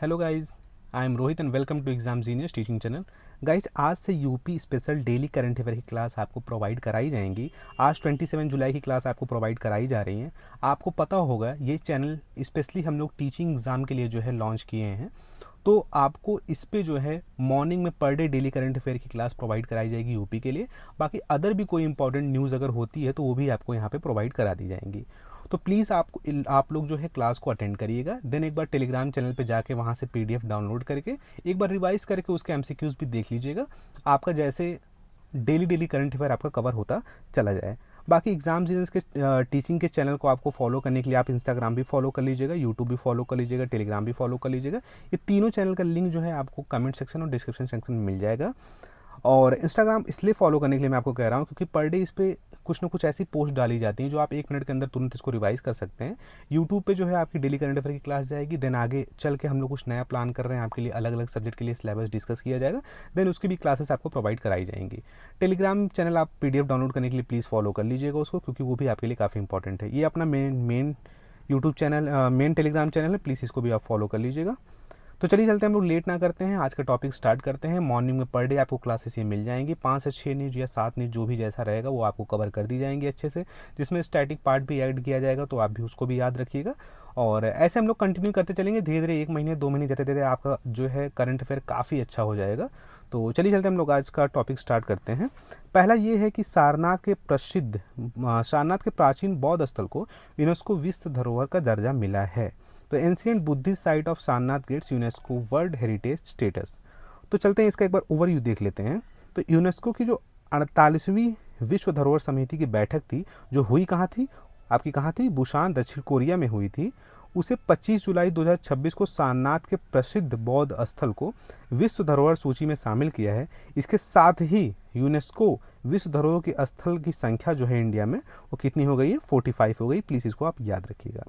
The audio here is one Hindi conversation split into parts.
Hello guys, I am Rohit and welcome to exam genius teaching channel. Guys, आज से UP special daily current affair की क्लास आपको प्रोवाइड कराई जाएंगी। आज 27 जुलाई की क्लास आपको प्रोवाइड कराई जा रही है। आपको पता होगा ये चैनल स्पेशली हम लोग टीचिंग एग्ज़ाम के लिए जो है लॉन्च किए हैं। तो आपको इस पे जो है मॉर्निंग में per day daily current affair की क्लास प्रोवाइड कराई जाएगी यूपी के लिए। बाकी अदर भी कोई इंपॉर्टेंट न्यूज़ अगर होती है तो वो भी आपको यहाँ पे प्रोवाइड करा दी जाएंगी। तो प्लीज़ आप लोग जो है क्लास को अटेंड करिएगा। देन एक बार टेलीग्राम चैनल पे जाके वहाँ से पीडीएफ डाउनलोड करके एक बार रिवाइज करके उसके एमसीक्यूज़ भी देख लीजिएगा। आपका जैसे डेली डेली करंट अफेयर आपका कवर होता चला जाए। बाकी एग्जाम जीनियस के टीचिंग के चैनल को आपको फॉलो करने के लिए आप इंस्टाग्राम भी फॉलो कर लीजिएगा, यूट्यूब भी फॉलो कर लीजिएगा, टेलीग्राम भी फॉलो कर लीजिएगा। ये तीनों चैनल का लिंक जो है आपको कमेंट सेक्शन और डिस्क्रिप्शन सेक्शन में मिल जाएगा। और इंस्टाग्राम इसलिए फॉलो करने के लिए मैं आपको कह रहा हूँ क्योंकि पर डे इस पर कुछ ना कुछ ऐसी पोस्ट डाली जाती हैं जो आप 1 मिनट के अंदर तुरंत इसको रिवाइज कर सकते हैं। यूट्यूब पे जो है आपकी डेली करंट अफेयर की क्लास जाएगी। देन आगे चल के हम लोग कुछ नया प्लान कर रहे हैं आपके लिए, अलग अलग सब्जेक्ट के लिए सिलेबस डिस्कस किया जाएगा। देन उसकी भी क्लासेस आपको प्रोवाइड कराई जाएंगी। टेलीग्राम चैनल आप पीडीएफ डाउनलोड करने के लिए प्लीज़ फॉलो कर लीजिएगा उसको, क्योंकि वो भी आपके लिए काफ़ी इंपॉर्टेंट है। ये अपना main YouTube channel, main Telegram channel है, प्लीज़ इसको भी आप फॉलो कर लीजिएगा। तो चलिए चलते हैं, हम लोग लेट ना करते हैं, आज का टॉपिक स्टार्ट करते हैं। मॉर्निंग में पर डे आपको क्लासेस ये मिल जाएंगी, 5 से 6 न्यूज या 7 न्यूज जो भी जैसा रहेगा वो आपको कवर कर दी जाएंगी अच्छे से, जिसमें स्टैटिक पार्ट भी ऐड किया जाएगा, तो आप भी उसको भी याद रखिएगा। और ऐसे हम लोग कंटिन्यू करते चलेंगे धीरे धीरे, 1 महीने 2 महीने जाते जाते आपका जो है करंट अफेयर काफ़ी अच्छा हो जाएगा। तो चलिए चलते हम लोग आज का टॉपिक स्टार्ट करते हैं। पहला ये है कि सारनाथ के प्राचीन बौद्ध स्थल को यूनेस्को विश्व धरोहर का दर्जा मिला है। तो ancient Buddhist site of Sarnath gets UNESCO world heritage status. तो चलते हैं इसका एक बार ओवरव्यू देख लेते हैं। तो यूनेस्को की जो 48वीं विश्व धरोहर समिति की बैठक थी, जो हुई कहाँ थी, आपकी कहाँ थी, बुसान दक्षिण कोरिया में हुई थी। उसे 25 जुलाई 2026 को सारनाथ के प्रसिद्ध बौद्ध स्थल को विश्व धरोहर सूची में शामिल किया है। इसके साथ ही यूनेस्को विश्व धरोहर की स्थल की संख्या जो है इंडिया में वो कितनी हो गई है, 45 हो गई। प्लीज़ इसको आप याद रखिएगा।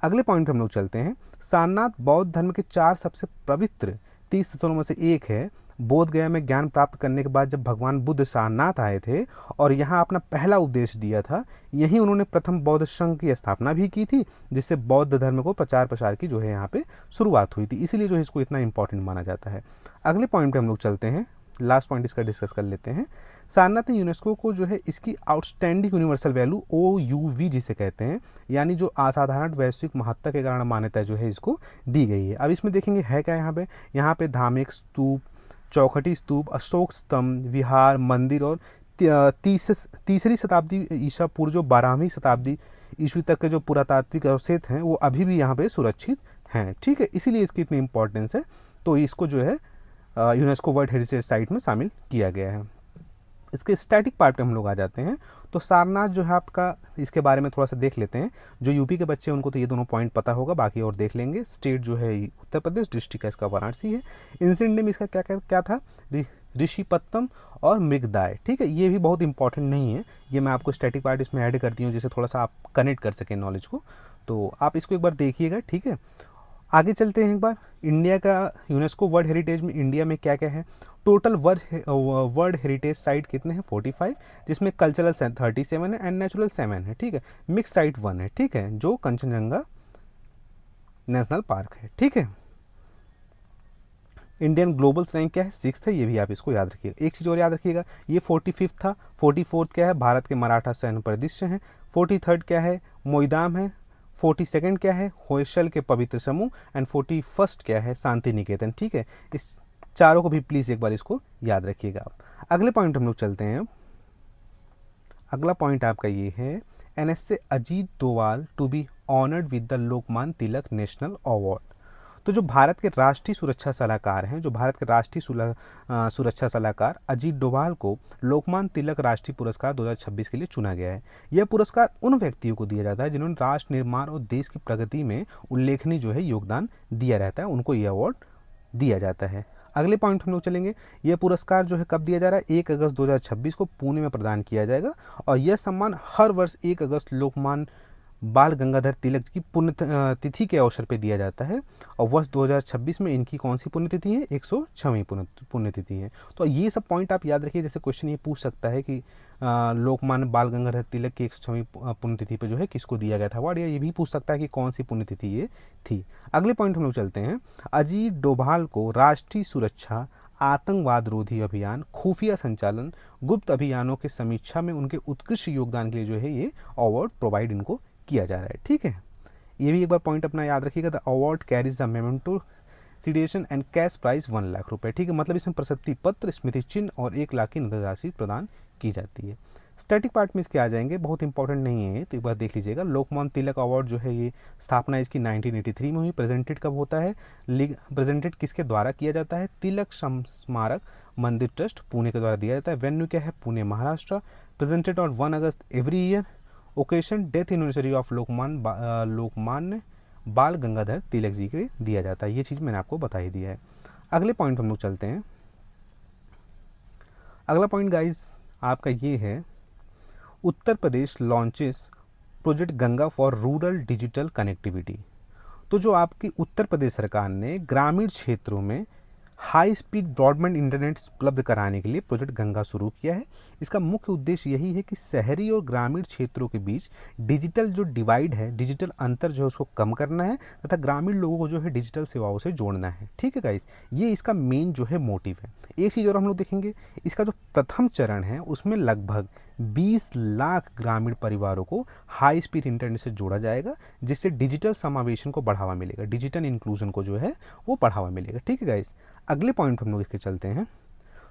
अगले पॉइंट पे हम लोग चलते हैं। सारनाथ बौद्ध धर्म के 4 सबसे पवित्र तीर्थ स्थलों में से एक है। बोध गया में ज्ञान प्राप्त करने के बाद जब भगवान बुद्ध सारनाथ आए थे और यहाँ अपना पहला उपदेश दिया था, यहीं उन्होंने प्रथम बौद्ध संघ की स्थापना भी की थी, जिससे बौद्ध धर्म को प्रचार प्रसार की जो है यहाँ पे शुरुआत हुई थी। इसीलिए जो है इसको इतना इंपॉर्टेंट माना जाता है। अगले पॉइंट पे हम लोग चलते हैं, लास्ट पॉइंट इसका डिस्कस कर लेते हैं। सारनाथ ने यूनेस्को को जो है इसकी आउटस्टैंडिंग यूनिवर्सल वैल्यू OUV जिसे कहते हैं, यानी जो असाधारण वैश्विक महत्ता के कारण मान्यता जो है इसको दी गई है। अब इसमें देखेंगे है क्या, यहाँ पे धार्मिक स्तूप, चौखटी स्तूप, अशोक स्तंभ, विहार, मंदिर और तीसरी शताब्दी ईसा पूर्व जो 12वीं शताब्दी ईस्वी तक के जो पुरातात्विक अवशेष हैं वो अभी भी यहाँ पे सुरक्षित हैं। ठीक है, इसीलिए इसकी इतनी इंपॉर्टेंस है। तो इसको जो है यूनेस्को वर्ल्ड हेरिटेज साइट में शामिल किया गया है। इसके स्टैटिक पार्ट पे हम लोग आ जाते हैं। तो सारनाथ जो है आपका, इसके बारे में थोड़ा सा देख लेते हैं। जो यूपी के बच्चे हैं उनको तो ये दोनों पॉइंट पता होगा, बाकी और देख लेंगे। स्टेट जो है उत्तर प्रदेश, डिस्ट्रिक्ट है इसका वाराणसी है। इंसिडेंट नेम इसका क्या क्या क्या था, ऋषिपत्तम और मृगदाय। ठीक है, ये भी बहुत इंपॉर्टेंट नहीं है, ये मैं आपको स्टैटिक पार्ट इसमें ऐड करती हूँ जिससे थोड़ा सा आप कनेक्ट कर सकें नॉलेज को। तो आप इसको एक बार देखिएगा। ठीक है, आगे चलते हैं एक बार। इंडिया का यूनेस्को वर्ल्ड हेरिटेज में इंडिया में क्या क्या है। टोटल वर्ल्ड हेरिटेज साइट कितने हैं, 45, जिसमें कल्चरल 37 है एंड नेचुरल 7 है। ठीक है, मिक्स साइट 1 है। ठीक है, जो कंचनजंगा नेशनल पार्क है। ठीक है, इंडियन ग्लोबल रैंक क्या है, 6 है, ये भी आप इसको याद रखिएगा। एक चीज़ और याद रखिएगा, ये 45 था। 44 क्या है, भारत के मराठा सैन्य परिदृश्य हैं। 43 क्या है, मोईदाम है। 42 क्या है, होयसल के पवित्र समूह एंड 41 क्या है, शांति निकेतन। ठीक है, इस चारों को भी प्लीज़ एक बार इसको याद रखिएगा आप। अगले पॉइंट हम लोग चलते हैं। अगला पॉइंट आपका ये है, NSA Ajit Doval to be honoured with the Lokmanya Tilak national award. तो जो भारत के राष्ट्रीय सुरक्षा सलाहकार हैं, जो भारत के राष्ट्रीय सुरक्षा सलाहकार अजीत डोभाल को लोकमान तिलक राष्ट्रीय पुरस्कार 2026 के लिए चुना गया है। यह पुरस्कार उन व्यक्तियों को दिया जाता है जिन्होंने राष्ट्र निर्माण और देश की प्रगति में उल्लेखनीय जो है योगदान दिया रहता है, उनको यह अवार्ड दिया जाता है। अगले पॉइंट हम लोग चलेंगे। यह पुरस्कार जो है कब दिया जा रहा है, 1 अगस्त 2026 को पुणे में प्रदान किया जाएगा। और यह सम्मान हर वर्ष 1 अगस्त लोकमान बाल गंगाधर तिलक की तिथि के अवसर पे दिया जाता है और वर्ष 2026 में इनकी कौन सी पुण्यतिथि है, 106वीं पुण्यतिथि है। तो ये सब पॉइंट आप याद रखिए, जैसे क्वेश्चन ये पूछ सकता है कि लोकमान्य बाल गंगाधर तिलक की 106वीं पुण्यतिथि पे जो है किसको दिया गया था अवार्ड, या ये भी पूछ सकता है कि कौन सी पुण्यतिथि ये थी। अगले पॉइंट हम लोग चलते हैं। अजीत डोभाल को राष्ट्रीय सुरक्षा, आतंकवाद रोधी अभियान, खुफिया संचालन, गुप्त अभियानों के समीक्षा में उनके उत्कृष्ट योगदान के लिए जो है ये अवार्ड प्रोवाइड इनको किया जा रहा है। ठीक है, ये भी एक बार पॉइंट अपना याद रखिएगा। The award carries the memento, citation and cash prize 1 lakh रुपए। ठीक है, मतलब इसमें प्रशस्ति पत्र, स्मृति चिन्ह और 1 लाख की नगद राशि प्रदान की जाती है। स्टैटिक पार्ट में इसके आ जाएंगे, बहुत इंपॉर्टेंट नहीं है तो एक बार देख लीजिएगा। लोकमान्य तिलक अवार्ड जो है ये स्थापना इसकी 1983 में हुई। प्रेजेंटेड कब होता है, प्रेजेंटेड किसके द्वारा किया जाता है, तिलक स्मारक मंदिर ट्रस्ट पुणे के द्वारा दिया जाता है। वेन्यू क्या है, Pune Maharashtra. Presented on 1 August every year. Occasion death anniversary of Lokmanya बाल गंगाधर तिलक जी के दिया जाता है। ये चीज़ मैंने आपको बता ही दिया है। अगले पॉइंट हम लोग चलते हैं। अगला पॉइंट गाइस आपका ये है, Uttar Pradesh launches project Ganga for rural digital connectivity. तो जो आपकी उत्तर प्रदेश सरकार ने ग्रामीण क्षेत्रों में हाई स्पीड ब्रॉडबैंड इंटरनेट उपलब्ध कराने के लिए प्रोजेक्ट गंगा शुरू किया है। इसका मुख्य उद्देश्य यही है कि शहरी और ग्रामीण क्षेत्रों के बीच डिजिटल जो डिवाइड है, डिजिटल अंतर जो है उसको कम करना है तथा ग्रामीण लोगों को जो है डिजिटल सेवाओं से जोड़ना है। ठीक है गाइस, ये इसका मेन जो है मोटिव है। एक चीज़ और हम लोग देखेंगे, इसका जो प्रथम चरण है उसमें लगभग 20 लाख ग्रामीण परिवारों को हाई स्पीड इंटरनेट से जोड़ा जाएगा, जिससे डिजिटल समावेशन को बढ़ावा मिलेगा, डिजिटल इंक्लूजन को जो है वो बढ़ावा मिलेगा। ठीक है गाइस, अगले पॉइंट हम लोग इसके चलते हैं।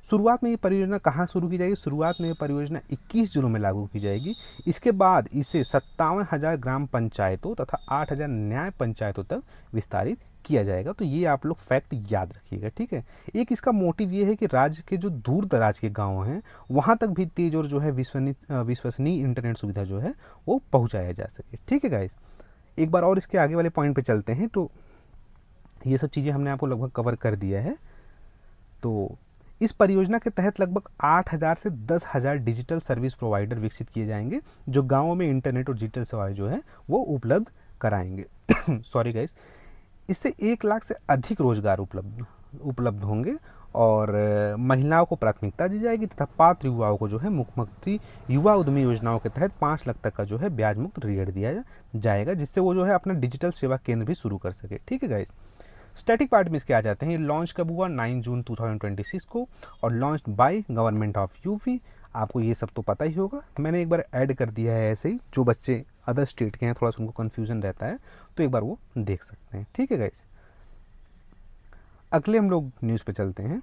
शुरुआत में ये परियोजना कहाँ शुरू की जाएगी, शुरुआत में ये परियोजना 21 जिलों में लागू की जाएगी। इसके बाद इसे 57,000 ग्राम पंचायतों तथा 8,000 न्याय पंचायतों तक विस्तारित किया जाएगा। तो ये आप लोग फैक्ट याद रखिएगा। ठीक है, एक इसका मोटिव ये है कि राज्य के जो दूर दराज के गाँव हैं वहाँ तक भी तेज और जो है विश्वसनीय इंटरनेट सुविधा जो है वो पहुँचाया जा सके। ठीक है गाइस, एक बार और इसके आगे वाले पॉइंट पे चलते हैं। तो ये सब चीज़ें हमने आपको लगभग कवर कर दिया है। तो इस परियोजना के तहत लगभग 8,000 से 10,000 डिजिटल सर्विस प्रोवाइडर विकसित किए जाएंगे, जो गाँवों में इंटरनेट और डिजिटल सेवाएं जो है वो उपलब्ध कराएंगे। सॉरी गाइस, इससे 1 लाख से अधिक रोजगार उपलब्ध होंगे और महिलाओं को प्राथमिकता दी जाएगी तथा पात्र युवाओं को जो है मुख्यमंत्री युवा उद्यमी योजनाओं के तहत 5 लाख तक का जो है ब्याज मुक्त ऋण दिया जाएगा, जिससे वो जो है अपना डिजिटल सेवा केंद्र भी शुरू कर सके। ठीक है गाइस, स्टैटिक पार्ट में इसके आ जाते हैं। ये लॉन्च कब हुआ, 9 जून 2026 को, और launch by government of UP. आपको ये सब तो पता ही होगा, मैंने एक बार ऐड कर दिया है ऐसे ही, जो बच्चे अदर स्टेट के हैं थोड़ा सा उनको कन्फ्यूजन रहता है तो एक बार वो देख सकते हैं। ठीक है गाइस, अगले हम लोग न्यूज़ पे चलते हैं।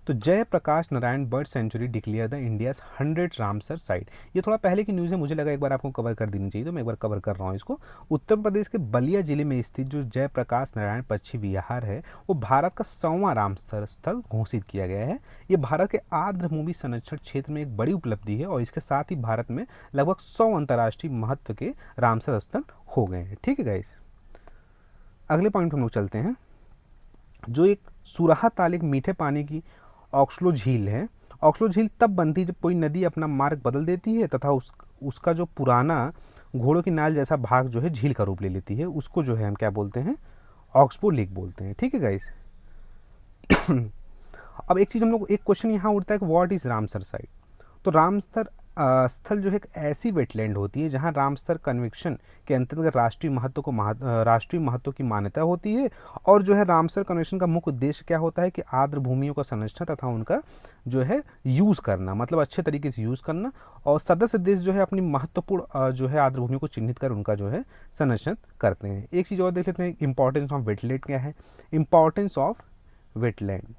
तो Jayaprakash Narayan bird sanctuary declared the India's 100 Ramsar site. ये थोड़ा पहले की न्यूज़ है, मुझे लगा एक बार आपको कवर कर देनी चाहिए तो मैं एक बार कवर कर रहा हूँ इसको। उत्तर प्रदेश के बलिया जिले में स्थित जो जयप्रकाश नारायण पक्षी विहार है वो भारत का 100वां रामसर स्थल घोषित किया गया है। ये भारत के आर्द्र भूमि संरक्षण क्षेत्र में एक बड़ी उपलब्धि है और इसके साथ ही भारत में लगभग 100 अंतर्राष्ट्रीय महत्व के रामसर स्थल हो गए हैं। ठीक है गाइस, अगले पॉइंट हम लोग चलते हैं। जो एक सुराहा ताल एक मीठे पानी की ऑक्सलो झील है। ऑक्सलो झील तब बनती है जब कोई नदी अपना मार्ग बदल देती है तथा उसका जो पुराना घोड़ों की नाल जैसा भाग जो है झील का रूप ले लेती है, उसको जो है हम क्या बोलते हैं, ऑक्सबो लेक बोलते हैं। ठीक है गाइस। अब एक चीज़ हम लोग, एक क्वेश्चन यहाँ उठता है कि व्हाट इज़ रामसर साइट। तो रामसर स्थल जो है एक ऐसी वेटलैंड होती है जहाँ रामसर कन्वेंशन के अंतर्गत राष्ट्रीय महत्व की मान्यता होती है। और जो है रामसर कन्वेंशन का मुख्य उद्देश्य क्या होता है कि आर्द्र भूमियों का संरक्षण तथा उनका जो है यूज़ करना, मतलब अच्छे तरीके से यूज़ करना, और सदस्य देश जो है अपनी महत्वपूर्ण जो है आर्द्र भूमियों को चिन्हित कर उनका जो है संरक्षण करते हैं। एक चीज़ और देख लेते हैं, इंपॉर्टेंस ऑफ वेटलैंड क्या है। इंपॉर्टेंस ऑफ वेटलैंड,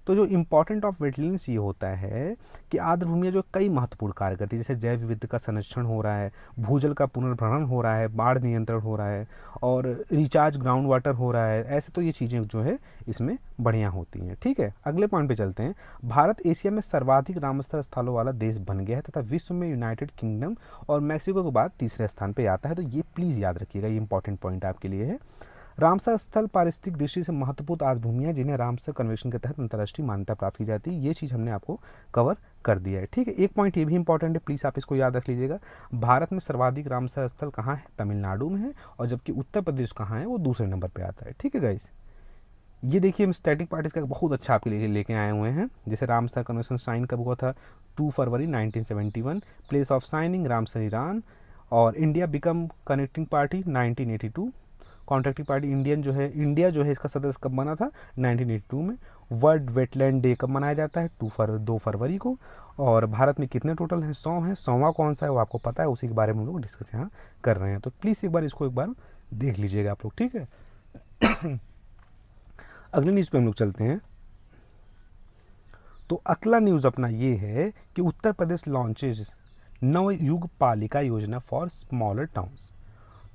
तो जो इम्पॉर्टेंट ऑफ वेटलैंड्स ये होता है कि आर्द्र भूमियाँ जो कई महत्वपूर्ण कार्य करती है, जैसे जैव विविधता का संरक्षण हो रहा है, भूजल का पुनर्भरण हो रहा है, बाढ़ नियंत्रण हो रहा है और रिचार्ज ग्राउंड वाटर हो रहा है। ऐसे तो ये चीज़ें जो है इसमें बढ़िया होती हैं। ठीक है, अगले पॉइंट पे चलते हैं। भारत एशिया में सर्वाधिक रामसर स्थलों वाला देश बन गया है तथा विश्व में यूनाइटेड किंगडम और मैक्सिको के बाद तीसरे स्थान पर आता है। तो ये प्लीज़ याद रखिएगा, ये इंपॉर्टेंट पॉइंट आपके लिए है। रामसर स्थल पारिस्थितिक दृष्टि से महत्वपूर्ण आर्द्र भूमियाँ जिन्हें रामसर कन्वेंशन के तहत अंतर्राष्ट्रीय मान्यता प्राप्त की जाती है। ये चीज़ हमने आपको कवर कर दिया है। ठीक है, एक पॉइंट ये भी इंपॉर्टेंट है, प्लीज़ आप इसको याद रख लीजिएगा। भारत में सर्वाधिक रामसर स्थल कहाँ है? तमिलनाडु में है, और जबकि उत्तर प्रदेश कहाँ है? वो दूसरे नंबर पे आता है। ठीक है गाइस, ये देखिए हम स्टैटिक पार्टिस का बहुत अच्छा आपके लिए लेके आए हुए हैं। जैसे रामसर कन्वेंशन साइन कब हुआ था? 2 फरवरी 1971। Place of signing Ramsar Iran. और India become connecting party 1982। Contracting party India जो है इसका सदस्य कब बना था? 1982 में। वर्ल्ड वेटलैंड डे कब मनाया जाता है? 2 फरवरी को। और भारत में कितने टोटल हैं? 100 हैं। 100वां कौन सा है वो आपको पता है, उसी के बारे में हम लोग डिस्कस यहाँ कर रहे हैं। तो प्लीज़ एक बार इसको एक बार देख लीजिएगा आप लोग। ठीक है, अगले न्यूज़ पे हम लोग चलते हैं। तो अगला न्यूज़ अपना ये है कि उत्तर प्रदेश लॉन्चेज नवयुग पालिका योजना फॉर स्मॉलर टाउन्स।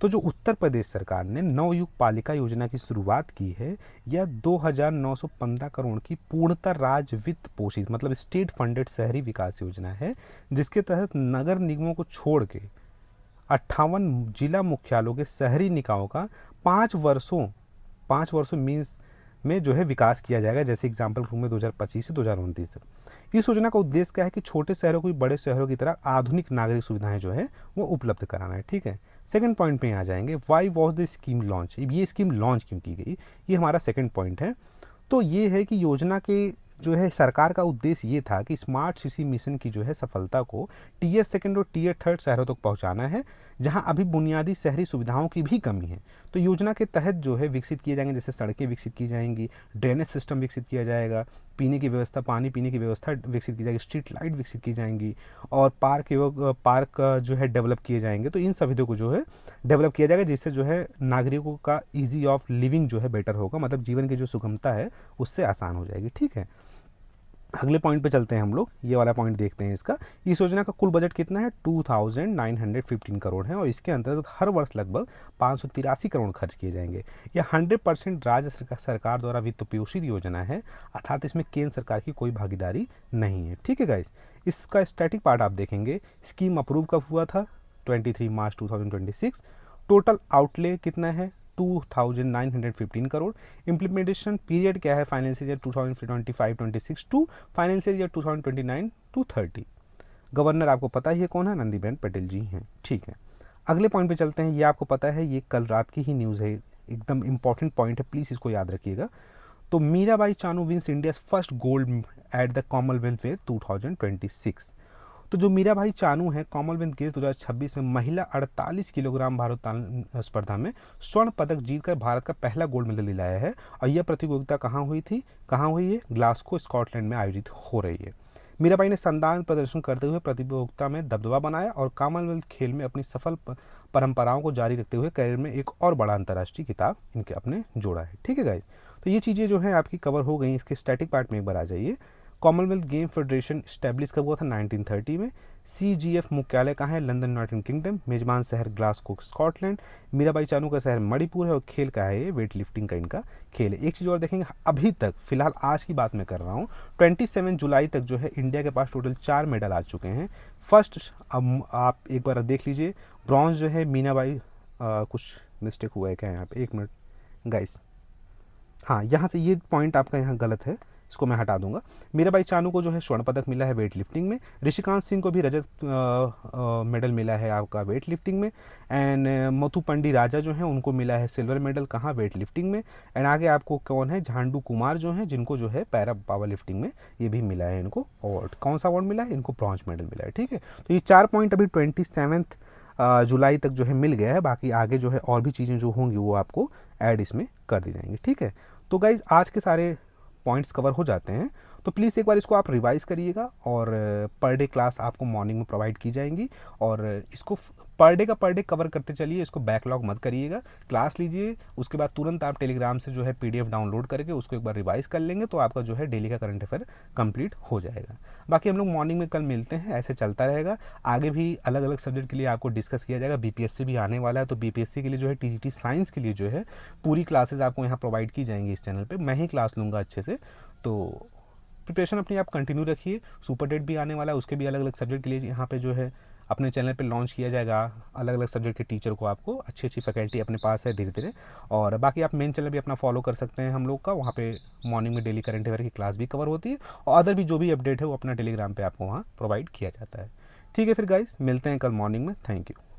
तो जो उत्तर प्रदेश सरकार ने नवयुग पालिका योजना की शुरुआत की है, यह 2,915 करोड़ की पूर्णतः राज्य वित्त पोषित मतलब स्टेट फंडेड शहरी विकास योजना है, जिसके तहत नगर निगमों को छोड़ के 58 जिला मुख्यालयों के शहरी निकायों का 5 वर्षों मीन्स में जो है विकास किया जाएगा। जैसे एग्जाम्पल रूप में 2025 से 2029 तक। इस योजना का उद्देश्य क्या है कि छोटे शहरों को भी बड़े शहरों की तरह आधुनिक नागरिक सुविधाएं जो है वो उपलब्ध कराना है। ठीक है, सेकंड पॉइंट पे आ जाएंगे, why was the scheme launch, ये स्कीम लॉन्च क्यों की गई, ये हमारा सेकंड पॉइंट है। तो ये है कि योजना के जो है सरकार का उद्देश्य ये था कि स्मार्ट सिटी मिशन की जो है सफलता को टीयर सेकंड और टीयर थर्ड शहरों तक पहुंचाना है, जहां अभी बुनियादी शहरी सुविधाओं की भी कमी है। तो योजना के तहत जो है विकसित किए जाएंगे, जैसे सड़कें विकसित की जाएंगी, ड्रेनेज सिस्टम विकसित किया जाएगा, पीने की व्यवस्था, पानी पीने की व्यवस्था विकसित की जाएगी, स्ट्रीट लाइट विकसित की जाएंगी, और पार्क जो है डेवलप किए जाएंगे। तो इन सभी को जो है डेवलप किया जाएगा, जिससे जो है नागरिकों का ईजी ऑफ लिविंग जो है बेटर होगा, मतलब जीवन की जो सुगमता है उससे आसान हो जाएगी। ठीक है, अगले पॉइंट पे चलते हैं हम लोग, ये वाला पॉइंट देखते हैं इसका। इस योजना का कुल बजट कितना है? 2,915 करोड़ है, और इसके अंतर्गत हर वर्ष लगभग 583 करोड़ खर्च किए जाएंगे। यह 100% राज्य सरकार द्वारा वित्त पोषित योजना है, अर्थात इसमें केंद्र सरकार की कोई भागीदारी नहीं है। ठीक है गाइस, इसका स्टैटिक पार्ट आप देखेंगे। स्कीम अप्रूव कब हुआ था? 23 मार्च 2026। टोटल आउटले कितना है? 2,915 करोड़। इम्प्लीमेंटेशन पीरियड क्या है? Financial year 2025-26 to financial year 2029-30। Governor आपको पता ही है कौन है? नंदीबेन पटेल जी हैं। ठीक है, अगले पॉइंट पे चलते हैं। ये आपको पता है, ये कल रात की ही न्यूज़ है, एकदम इंपॉर्टेंट पॉइंट है, प्लीज़ इसको याद रखिएगा। तो Mirabai Chanu wins India first gold at the Commonwealth Games 2026। तो जो मीराबाई चानू है, कॉमनवेल्थ गेम्स 2026 में महिला 48 किलोग्राम भारोत्तोलन स्पर्धा में स्वर्ण पदक जीतकर भारत का पहला गोल्ड मेडल दिलाया है। और यह प्रतियोगिता कहाँ हुई थी? कहाँ हुई है? ग्लासगो स्कॉटलैंड में आयोजित हो रही है। मीराबाई ने शानदार प्रदर्शन करते हुए प्रतियोगिता में दबदबा बनाया और कॉमनवेल्थ खेल में अपनी सफल परंपराओं को जारी रखते हुए करियर में एक और बड़ा अंतर्राष्ट्रीय खिताब इनके अपने जोड़ा है। ठीक है गाइज, तो ये चीज़ें जो है आपकी कवर हो गई। इसके स्टैटिक पार्ट में एक बार आ जाइए। कॉमनवेल्थ गेम फेडरेशन स्टैब्लिश कब हुआ था? 1930 में। CGF मुख्यालय कहाँ है? London United kingdom. मेजबान शहर ग्लासगो स्कॉटलैंड। मीराबाई चानू का शहर मणिपुर है, और खेल का है ये वेट लिफ्टिंग का इनका खेल है। एक चीज़ और देखेंगे, अभी तक फिलहाल आज की बात मैं कर रहा हूँ, 27 जुलाई तक जो है इंडिया के पास टोटल 4 मेडल आ चुके हैं। फर्स्ट, अब आप एक बार देख लीजिए, ब्रॉन्ज जो है मीनाबाई, कुछ मिस्टेक हुआ है क्या यहाँ पे? एक मिनट गाइस, हाँ यहाँ से ये पॉइंट आपका यहाँ गलत है, इसको मैं हटा दूंगा। मीराबाई चानू को जो है स्वर्ण पदक मिला है वेट लिफ्टिंग में। ऋषिकांत सिंह को भी रजत मेडल मिला है आपका वेट लिफ्टिंग में। एंड मथुपंडी राजा जो है उनको मिला है सिल्वर मेडल, कहाँ? वेट लिफ्टिंग में। एंड आगे आपको कौन है? झांडू कुमार जो है, जिनको जो है पैरा पावर लिफ्टिंग में ये भी मिला है इनको अवार्ड। कौन सा अवार्ड मिला है इनको? ब्रॉन्ज मेडल मिला है। ठीक है, तो ये 4 पॉइंट अभी 27 जुलाई तक जो है मिल गया है। बाकी आगे जो है और भी चीज़ें जो होंगी वो आपको ऐड इसमें कर दी जाएंगी। ठीक है, तो गाइज आज के सारे पॉइंट्स कवर हो जाते हैं। तो प्लीज़ एक बार इसको आप रिवाइज़ करिएगा, और पर डे क्लास आपको मॉर्निंग में प्रोवाइड की जाएंगी, और इसको पर डे कवर करते चलिए, इसको बैकलॉग मत करिएगा। क्लास लीजिए, उसके बाद तुरंत आप टेलीग्राम से जो है PDF डाउनलोड करके उसको एक बार रिवाइज़ कर लेंगे, तो आपका जो है डेली का करंट अफेयर कंप्लीट हो जाएगा। बाकी हम लोग मॉर्निंग में कल मिलते हैं, ऐसे चलता रहेगा। आगे भी अलग अलग सब्जेक्ट के लिए आपको डिस्कस किया जाएगा। BPSC भी आने वाला है, तो BPSC के लिए जो है TGT साइंस के लिए जो है पूरी क्लासेज आपको यहाँ प्रोवाइड की जाएंगी इस चैनल पर। मैं ही क्लास लूँगा अच्छे से, तो प्रिपरेशन अपनी आप कंटिन्यू रखिए। सुपर डेट भी आने वाला है, उसके भी अलग अलग सब्जेक्ट के लिए यहाँ पे जो है अपने चैनल पे लॉन्च किया जाएगा। अलग अलग सब्जेक्ट के टीचर को, आपको अच्छी अच्छी फैकल्टी अपने पास है धीरे धीरे। और बाकी आप मेन चैनल भी अपना फॉलो कर सकते हैं हम लोग का, वहाँ पे मॉर्निंग में डेली करंट अफेयर की क्लास भी कवर होती है, और अदर भी जो भी अपडेट है वो अपना टेलीग्राम पे आपको वहाँ प्रोवाइड किया जाता है। ठीक है फिर गाइस, मिलते हैं कल मॉर्निंग में। Thank you.